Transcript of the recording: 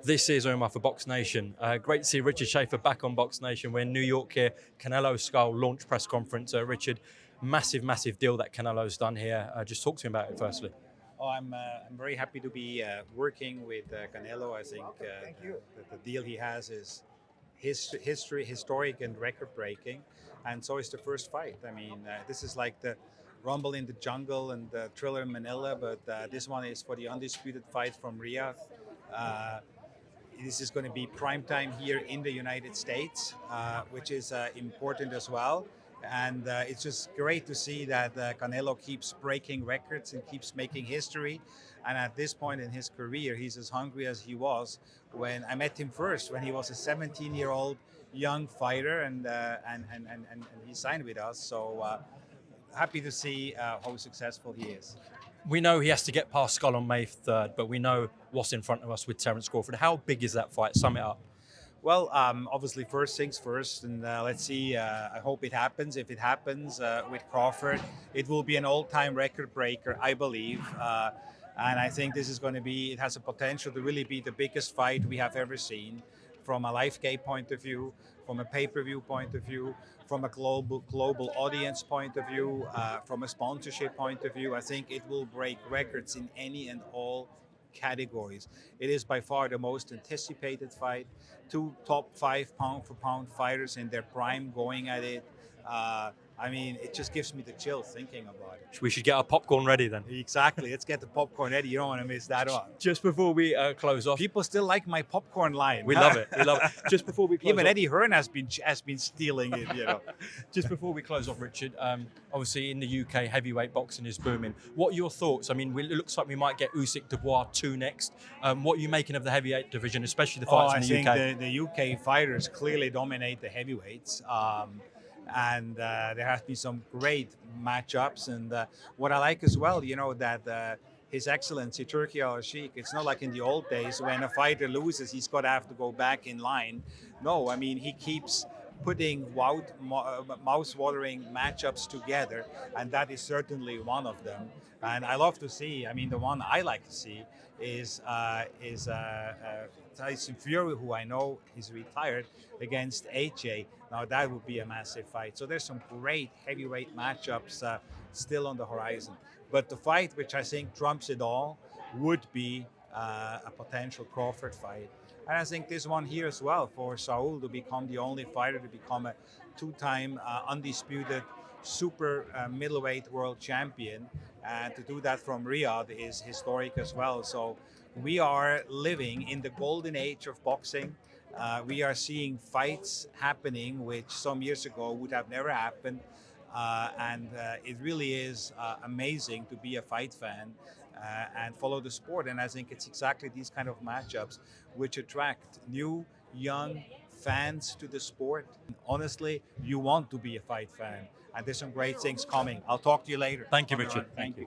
This is Umar for BoxNation. Great to see Richard Schaefer back on BoxNation. We're in New York here. Canelo-Scull launch press conference. Richard, massive deal that Canelo's done here. Just talk to me about it firstly. Oh, I'm very happy to be working with Canelo. I think the deal he has is historic and record-breaking, and so is the first fight. I mean, this is like the Rumble in the Jungle and the Thriller in Manila, but this one is for the undisputed fight from Riyadh. Uh, this is going to be prime time here in the United States, which is important as well. And it's just great to see that Canelo keeps breaking records and keeps making history. And at this point in his career, he's as hungry as he was when I met him first, when he was a 17-year-old young fighter, and he signed with us. So happy to see how successful he is. We know he has to get past Skull on May 3rd, but we know what's in front of us with Terence Crawford. How big is that fight? Sum it up. Well, obviously, first things first, and let's see. I hope it happens. If it happens with Crawford, it will be an all-time record breaker, I believe. And I think this is going to be, it has a potential to really be the biggest fight we have ever seen from a live gate point of view, from a pay-per-view point of view, from a global audience point of view, from a sponsorship point of view. I think it will break records in any and all categories. It is by far the most anticipated fight. Two top 5 pound-for-pound fighters in their prime going at it. I mean, it just gives me the chills thinking about it. We should get our popcorn ready then. Exactly. Let's get the popcorn ready. You don't want to miss that one. Just before we close off, People still like my popcorn line. we love it. We love it. Just before we close Even off, Eddie Hearn has been stealing it. Just before we close off, Richard, obviously in the UK, heavyweight boxing is booming. What are your thoughts? I mean, it looks like we might get Usyk-Dubois 2 next. What are you making of the heavyweight division, especially the fights in the UK? I think the UK fighters clearly dominate the heavyweights. And there has been some great matchups. And what I like as well, that His Excellency Turki Al-Sheikh, it's not like in the old days when a fighter loses, he's got to have to go back in line. No, I mean, he keeps putting mouth-watering matchups together, and that is certainly one of them. And I love to see, I mean, the one I like to see is Tyson Fury, who I know is retired, against AJ. Now that would be a massive fight. So there's some great heavyweight matchups still on the horizon. But the fight which I think trumps it all would be a potential Crawford fight. And I think this one here as well, for Saul to become the only fighter to become a 2-time undisputed super middleweight world champion, and to do that from Riyadh is historic as well. So we are living in the golden age of boxing. We are seeing fights happening which some years ago would have never happened. And it really is amazing to be a fight fan and follow the sport. And I think it's exactly these kind of matchups which attract new, young fans to the sport. Honestly, you want to be a fight fan. And there's some great things coming. I'll talk to you later. Thank you, Richard. Thank you.